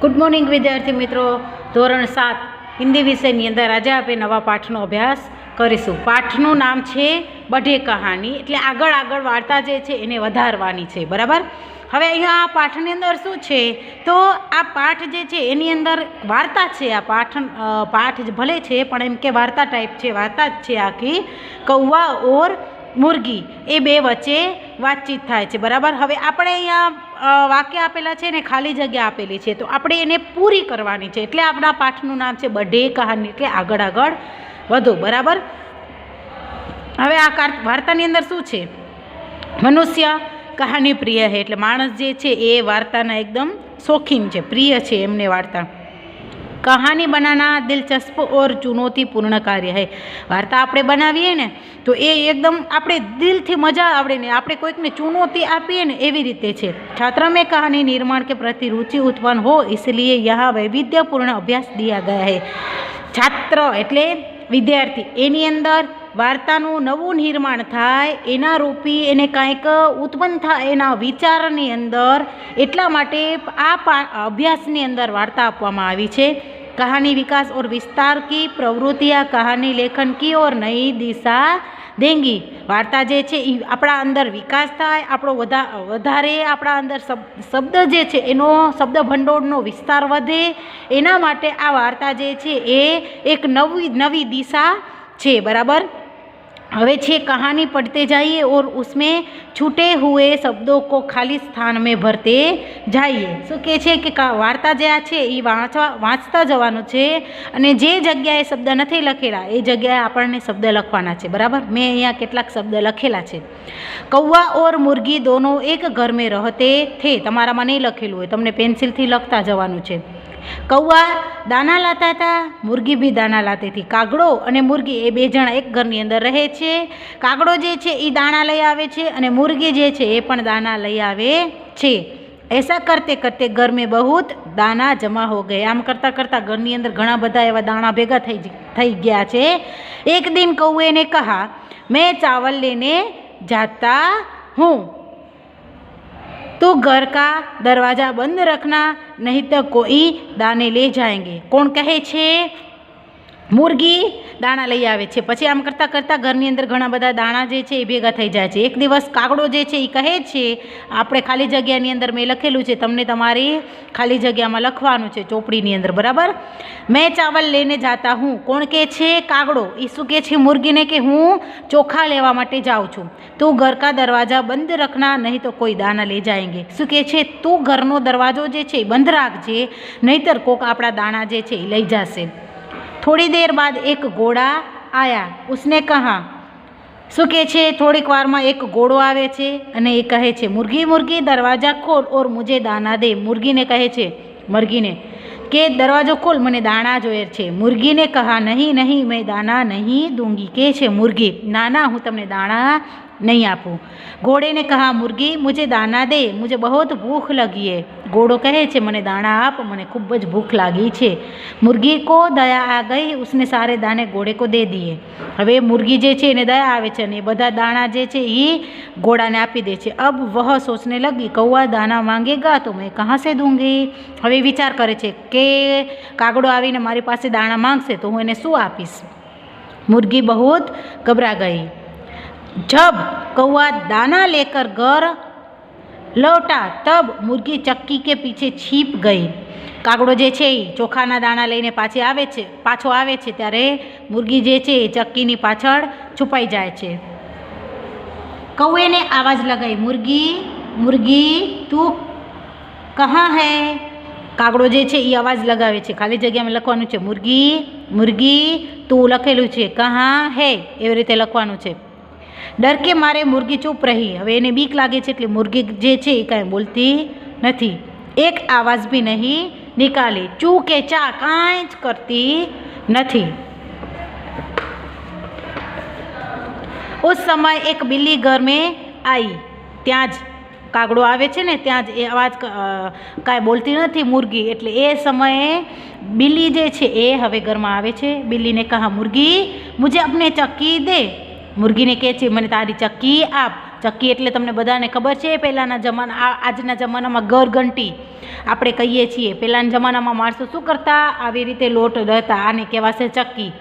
Good morning विद्यार्थी मित्रों। धोरण 7 हिंदी विषयनी अंदर आज आपणे नवा पाठनो अभ्यास करीशुं। पाठनुं नाम छे बढ़े कहानी, एटले आगळ आगळ वार्ता जे छे एने वधारवानी छे। बराबर। हवे अहींया आ पाठनी अंदर शुं छे तो आ पाठ जे छे एनी अंदर वार्ता छे। आ पाठ भले छे पण एम के वार्ता टाइप छे, वार्ता ज छे आखी। कौवा और मुर्गी ए बे वच्चे वातचीत थाय छे। बराबर। हवे आपणे अहींया वाक्य आपेला छे ने खाली जग्या आपेली छे तो आपणे एने पूरी करवानी छे। एटले आपणा पाठनुं नाम छे बढ़े कहानी, एटले आगळ आगळ वधो। बराबर। हवे आ वार्तानी अंदर शुं छे, मनुष्य कहानी प्रिय है, एटले माणस जे छे ए वार्ताना एकदम शौकीन छे, प्रिय छे एमने वार्ता। कहानी बनाना दिलचस्प और चुनौतीपूर्ण कार्य है। वार्ता आपणे बनावीए ने तो ए एकदम आपणे दिलथी मजा आवड़े ने आपणे कोईकने चुनौती आपीए ने एवी रीते छे। छात्र में कहानी निर्माण के प्रति रुचि उत्पन्न हो, इसलिए यहाँ वैविध्यपूर्ण अभ्यास दिया गया है। छात्र एटले विद्यार्थी एनी अंदर वार्तानुं नवुं निर्माण थाय, एना रूपी एने कांईक उत्पन्न थाय एना विचारनी अंदर, एटला माटे आ अभ्यासनी अंदर वार्ता आपवामां आवी छे। कहानी विकास और विस्तार की प्रवृत्तियां कहानी लेखन की और नई दिशा देंगी। वार्ता जे छे ई आपणा अंदर विकास थाय, आपणो वधारे आपणा अंदर शब्द जे छे एनो शब्द भंडोळनो विस्तार वधे, एना माटे आ वार्ता जे छे ए एक नवी दिशा छे। बराबर। हवे छे कहानी पढ़ते जाइए और उसमें छूटे हुए शब्दों को खाली स्थान में भरते जाइए। शुं कहे छे कि वार्ता जे आ छे ई वाँचता जवानुं छे अने जे जग्याए शब्द नथी लखेला ए जग्याए आपणने शब्द लखवाना छे। बराबर। मैं अहींया केटलाक शब्द लखेला छे। कौवा और मुर्गी दोनों एक घर में रहते थे। तमारामां नहीं लखेलुं होय, तमने पेन्सिलथी लखता जवानुं छे। कौवा दाना लाता था, मुर्गी भी दाना लाती थी। कागड़ो अने मुर्गी ए बे जणा एक घरनी अंदर रहे छे। कागड़ो जे छे ई दाना लई आवे छे अने मुर्गी जे छे ए पण दाना लई आवे छे। ऐसा करते करते घर में बहुत दाना जमा हो गए। आम करता करता घरनी अंदर घणा बधा एवा दाना भेगा थई गया छे। एक दिन कौवे ने कहा, मैं चावल लेने जाता हूँ, तो घर का दरवाज़ा बंद रखना, नहीं तो कोई दाने ले जाएंगे। कौन कहे छे? मुर्गी दाणा लई आवे छे। पछी आम करता करता घरनी अंदर घणा बधा दाणा जे छे ए भेगा थई जाय छे। एक दिवस कागड़ो जे छे ई कहे छे, आपणे खाली जग्यानी अंदर मैं लखेलुं छे, तमने तमारी खाली जग्यामां लखवानुं छे चोपड़ीनी अंदर। बराबर। मैं चावल लेने जाता हूँ। कोण कहे छे? कागड़ो। ई शुं कहे छे मुर्गीने के हूँ चोखा लेवा माटे जाऊँ छुं, तू घर का दरवाजा बंद रखना, नहीं तो कोई दाना ले जाएंगे। शुं कहे छे? तू घरनो दरवाजो जे छे बंद राखजे, नहींतर कोक आपड़ा दाणा जे छे लई जाशे। थोड़ी देर बाद एक घोड़ा आया। उसने कहा, शुं कहे छे? थोड़ीक वारमां एक घोड़ो आवे छे अने ए कहे छे, मुर्गी मुर्गी दरवाजा खोल और मुझे दाना दे। मुर्गी ने कहे छे मुर्गी ने के दरवाजो खोल, मने दाणा जोईए छे। मुर्गी ने कहा, नहीं नहीं, मैं दाना नहीं दूंगी। कहे छे मुर्गी, ना ना, हूँ तमने दाणा नहीं आपू। घोड़े ने कहा, मुर्गी मुझे दाना दे, मुझे बहुत भूख लगी है। घोड़ो कहे छे, मने दाणा आप, मने खूब ज भूख लागी छे। मुर्गी को दया आ गई, उसने सारे दाने घोड़े को दे दिए। हवे मुर्गी जे छे एने दया आवे छे ने बधा दाणा जे छे ई घोड़ाने आपी दे छे। अब वह सोचने लगी, कौवा दाना मांगेगा तो मैं कहाँ से दूंगी। हवे विचार करे छे के कागड़ो आवीने मारी पासे दाणा मांगशे तो हूँ एने शुं आपीश। मुर्गी बहुत घबरा गई। जब कौवा दाना लेकर घर लौटा तब मुर्गी चक्की के पीछे छिप गई। कागड़ो जे छे चोखाना दाणा लईने पाछो आवे छे त्यारे मुर्गी जे छे चक्कीनी पाछळ छुपाई जाय छे। कौवे ने आवाज लगाई, मुर्गी मुर्गी तू कहाँ है। कागड़ो जे छे ई आवाज लगावे छे, खाली जग्यामां लखवानुं छे मुर्गी मुर्गी तू लखेलुं छे, कहाँ है एवी रीते लखवानुं छे। डर के मारे मुर्गी चूप रही। हवे एने बीक लागे छे એટલે मुर्गी जे छे એ કાંઈ बोलती નથી। एक आवाज भी नहीं निकाली। चू के चा कांई ज करती नहीं। उस समय एक बिल्ली घर में आई। त्यां ज कागड़ो आवे छे ने त्यां ज ए आवाज कांई बोलती नहीं मुर्गी, एटले ए समये बिल्ली जे छे ए हवे घरमां आवे छे। बिल्ली ने कहा, मुर्गी मुझे अपने चक्की दे। मुर्गी ने कहे छे, मने तारी चक्की आप। ચક્કી એટલે તમને બધાને ખબર છે, પહેલાંના જમાના આજના જમાનામાં ઘરઘંટી આપણે કહીએ છીએ. પહેલાંના જમાનામાં માણસો શું કરતા, આવી રીતે લોટ દળતા, આને કહેવાશે ચક્કી.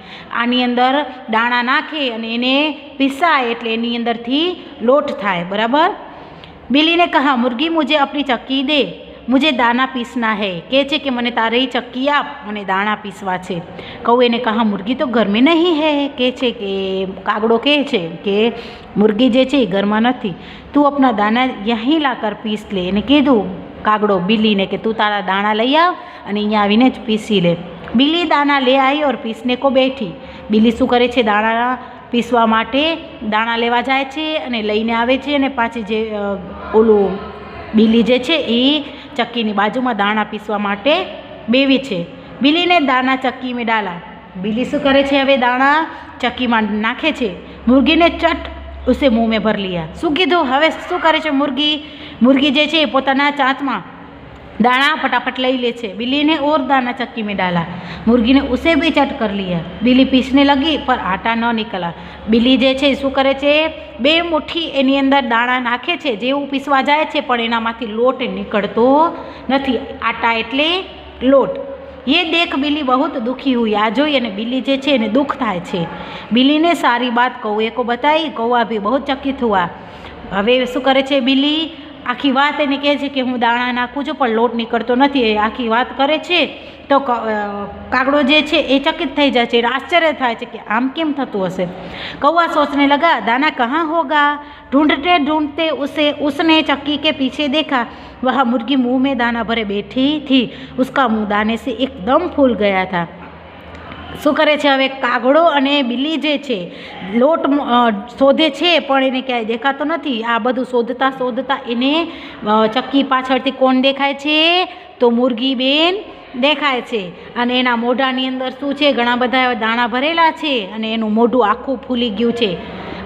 આની અંદર દાણા નાખે અને એને પીસાય એટલે એની અંદરથી લોટ થાય, બરાબર. બિલ્લી ને કહા, મુર્ગી મુझे अपनी चक्की दे, मुझे दाना पीसना है. કહે છે કે મને તારી ચક્કી આપ, મને દાણા પીસવા છે. કૌએ ને કહા, મુર્ગી તો ઘર में नहीं है. કહે છે કે કાગડો કહે છે કે મુર્ગી જે છે એ ઘરમાં નથી, તું अपना दाना यहीं लाकर पीस ले. એને કીધું કાગડો બિલ્લીને કે તું તારા દાણા લઈ આવ અને અહીંયા આવીને જ પીસી લે. બિલ્લી દાના લે આવી ઓર પીસને કો બેઠી. બિલ્લી શું કરે છે, દાણા પીસવા માટે દાણા લેવા જાય છે અને લઈને આવે છે, અને પાછી જે ઓલું બિલ્લી જે છે એ ચક્કીની બાજુમાં દાણા પીસવા માટે બેવી છે. બિલ્લીને દાના ચક્કી મેં ડાલા. બિલ્લી શું કરે છે, હવે દાણા ચક્કીમાં નાખે છે. મુર્ગીને ચટ ઉસે મુંહ મેં ભર લિયા. શું કીધું, હવે શું કરે છે મુર્ગી જે છે એ પોતાના ચાંચમાં दाना फटाफट लई ले छे. बिल्ली ने और दाना चक्की में डाला, मुर्गी ने उसे भी चट कर लिया. बिल्ली पीसने लगी पर आटा न निकला. बिल्ली जे छे શું કરે છે, બે મુઠ્ઠી એની અંદર દાણા નાખે છે, જેવું પીસવા જાય છે પણ એનામાંથી લોટ નીકળતો નથી. આટા એટલે લોટ. ये देख बिल्ली बहुत दुखी हुई. आ જોઈ અને बिल्ली જે છે એને દુઃખ થાય છે. बिल्ली ने सारी बात कौवे को बताई. कौवा भी बहुत चकित हुआ. હવે શું કરે છે બિલ્લી, આખી વાત એને કહે છે કે હું દાણા નાખું છું પણ લોટ નીકળતો નથી. એ આખી વાત કરે છે તો કાગડો જે છે એ ચકિત થઈ જાય છે, આશ્ચર્ય થાય છે કે આમ કેમ થતું હશે. कौवा सोचने लगा, दाना कहाँ होगा. ढूंढते ढूंढते उसने चक्की के पीछे देखा. वह मुर्गी मुंह में दाना भरे बैठी थी. उसका मुंह दाने से एकदम फूल गया था. શું કરે છે હવે કાગડો અને બિલ્લી જે છે લોટ શોધે છે પણ એને ક્યાંય દેખાતો નથી. આ બધું શોધતા શોધતા એને ચક્કી પાછળથી કોણ દેખાય છે, તો મુર્ગી બેન દેખાય છે. અને એના મોઢાની અંદર શું છે, ઘણા બધા દાણા ભરેલા છે અને એનું મોઢું આખું ફૂલી ગયું છે.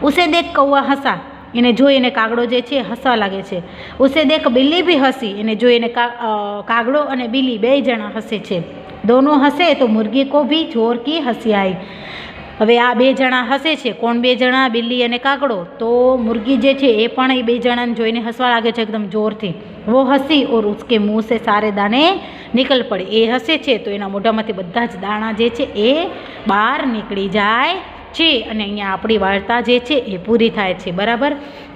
ઉસે દેખ કૌવા હસા. એને જોઈને કાગડો જે છે હસવા લાગે છે. ઉસે દેખ બિલ્લી બી હસી. એને જોઈને કાગડો અને બિલ્લી બે જણા હસે છે. दोनों हंसे तो मुर्गी को भी जोर की हंसी आई. હવે આ બે જણા હસે છે. કોણ બે જણા, બિલ્લી અને કાગડો. તો મુર્ગી જે છે એ પણ એ બે જણાને જોઈને હસવા લાગે છે એકદમ જોરથી. वो हंसी और उसके मुंह से सारे दाने निकल पड़े. એ હસે છે તો એના મોઢામાંથી બધા જ દાણા જે છે એ બહાર નીકળી જાય છે. અને અહીંયા આપણી વાર્તા જે છે એ પૂરી થાય છે, બરાબર.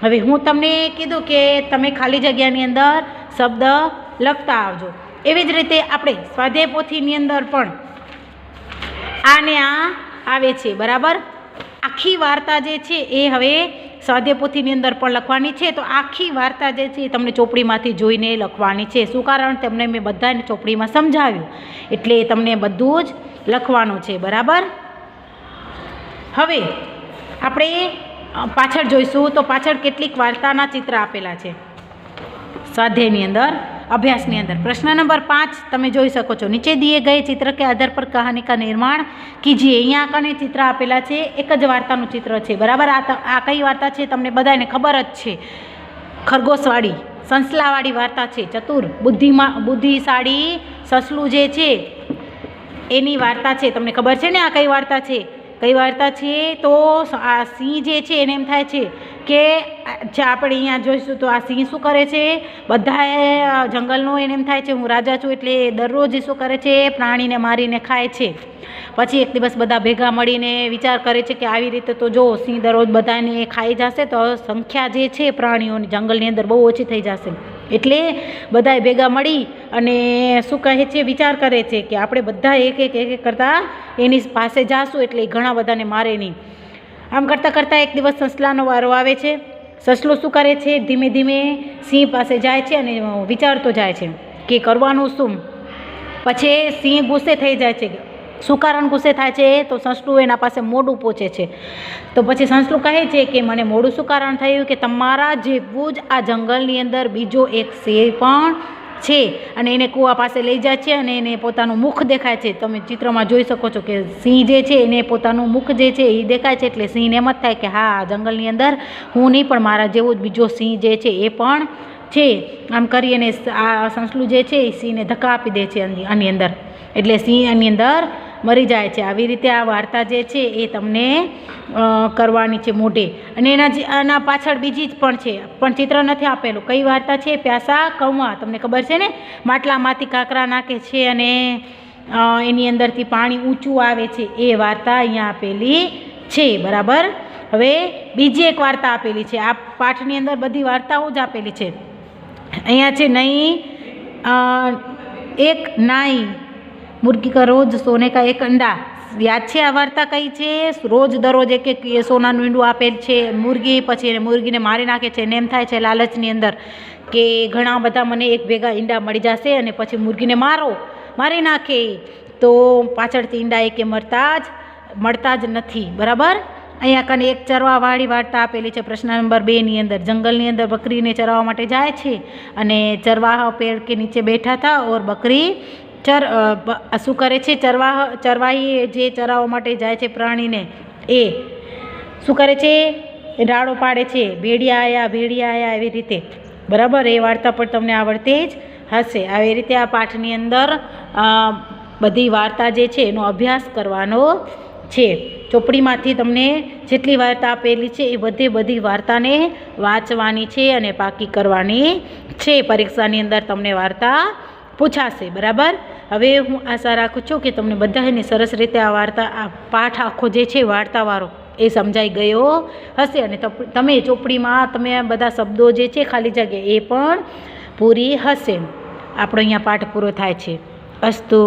હવે હું તમને કીધું કે તમે ખાલી જગ્યાની અંદર શબ્દ લખતા આવજો. એવી જ રીતે આપણે સ્વાધ્યાય પોથીની અંદર પણ આને આ આવે છે, બરાબર. આખી વાર્તા જે છે એ હવે સ્વાધ્યાય પોથીની અંદર પણ લખવાની છે. તો આખી વાર્તા જે છે એ તમને ચોપડીમાંથી જોઈને લખવાની છે. શું કારણ, તમને મેં બધાને ચોપડીમાં સમજાવ્યું એટલે તમને બધું જ લખવાનું છે, બરાબર. હવે આપણે પાછળ જોઈશું તો પાછળ કેટલીક વાર્તાના ચિત્ર આપેલા છે સ્વાધ્યાયની અંદર, अभ्यासની અંદર. प्रश्न नंबर 5 તમે જોઈ શકો છો. નીચે दिए गए चित्र के आधार पर कहानी का निर्माण कीजिए. અહીંયા કને ચિત્ર આપેલા છે, એક જ વાર્તાનું ચિત્ર છે, બરાબર. આ કઈ વાર્તા છે તમને બધાને ખબર જ છે. ખરગોશવાળી સંસલાવાળી વાર્તા છે. ચતુર બુદ્ધિશાળી સસલું જે છે એની વાર્તા છે. તમને ખબર છે ને આ કઈ વાર્તા છે, કઈ વાર્તા છે? તો આ સિંહ જે છે એને એમ થાય છે કે આપણે અહીંયા જોઈશું તો આ સિંહ શું કરે છે, બધા જંગલનો એને એમ થાય છે હું રાજા છું એટલે દરરોજ શું કરે છે, પ્રાણીને મારીને ખાય છે. પછી એક દિવસ બધા ભેગા મળીને વિચાર કરે છે કે આવી રીતે તો જો સિંહ દરરોજ બધાને ખાઈ જશે તો સંખ્યા જે છે પ્રાણીઓની જંગલની અંદર બહુ ઓછી થઈ જશે. એટલે બધાએ ભેગા મળી અને શું કહે છે, વિચાર કરે છે કે આપણે બધા એક એક કરતાં એની પાસે જાશું એટલે ઘણા બધાને મારે નહીં. આમ કરતાં કરતાં એક દિવસ સસલાનો વારો આવે છે. સસલો શું કરે છે, ધીમે ધીમે સિંહ પાસે જાય છે અને વિચારતો જાય છે કે કરવાનું શું. પછી સિંહ ગુસ્સે થઈ જાય છે. શું કારણ ગુસ્સે થાય છે, તો સસલું એના પાસે મોડું પહોંચે છે. તો પછી સસલું કહે છે કે મને મોડું શું કારણ થયું કે તમારા જેવું જ આ જંગલની અંદર બીજો એક શેર પણ છે અને એને કૂવા પાસે લઈ જાય છે અને એને પોતાનું મુખ દેખાય છે. તમે ચિત્રમાં જોઈ શકો છો કે સિંહ જે છે એને પોતાનું મુખ જે છે એ દેખાય છે એટલે સિંહને એમ જ થાય કે હા આ જંગલની અંદર હું નહીં પણ મારા જેવો જ બીજો સિંહ જે છે એ પણ છે. આમ કરી અને આ સસલું જે છે એ સિંહને ધક્કા આપી દે છે આની અંદર. એટલે સિંહ આની અંદર મરી જાય છે. આવી રીતે આ વાર્તા જે છે એ તમને કરવાની છે મોઢે. અને આના પાછળ બીજી જ પણ છે, પણ ચિત્ર નથી આપેલું. કઈ વાર્તા છે? પ્યાસા કૌવા. તમને ખબર છે ને, માટલામાંથી કાંકરા નાખે છે અને એની અંદરથી પાણી ઊંચું આવે છે, એ વાર્તા અહીંયા આપેલી છે. બરાબર. હવે બીજી એક વાર્તા આપેલી છે. આ પાઠની અંદર બધી વાર્તાઓ જ આપેલી છે. અહીંયા છે નહીં એક નાઈ મુર્ગી કા રોજ સોને કા એક અંડા. યાદ છે આ વાર્તા કઈ છે? રોજ દરરોજ એક એક સોનાનું ઈંડું આપેલ છે મુર્ગી, પછી એને મુર્ગીને મારી નાખે છે અને એમ થાય છે લાલચની અંદર કે ઘણા બધા મને એક ભેગા ઈંડા મળી જશે, અને પછી મુર્ગીને મારી નાખે તો પાછળથી ઈંડા એકે મળતા જ નથી. બરાબર. અહીંયા કને એક ચરવાવાળી વાર્તા આપેલી છે પ્રશ્ન નંબર 2 ની અંદર. જંગલની અંદર બકરીને ચરાવવા માટે જાય છે અને ચરવાહા પેડ કે નીચે બેઠા હતા ઓર બકરી શું કરે છે? ચરવાહી જે ચરાવવા માટે જાય છે પ્રાણીને, એ શું કરે છે? રાડો પાડે છે, ભેડિયા આયા એવી રીતે. બરાબર. એ વાર્તા પણ તમને આવડતી જ હશે. આવી રીતે આ પાઠની અંદર બધી વાર્તા જે છે એનો અભ્યાસ કરવાનો છે. ચોપડીમાંથી તમને જેટલી વાર્તા આપેલી છે એ બધી વાર્તાને વાંચવાની છે અને પાકી કરવાની છે. પરીક્ષાની અંદર તમને વાર્તા પૂછાશે. બરાબર. હવે હું આશા રાખું છું કે તમને બધાને સરસ રીતે આ પાઠ આખો જે છે વાર્તાવાળો એ સમજાઈ ગયો હશે, અને તમે ચોપડીમાં તમે બધા શબ્દો જે છે ખાલી જગ્યા એ પણ પૂરી હશે. આપણો અહીંયા પાઠ પૂરો થાય છે. અસ્તુ.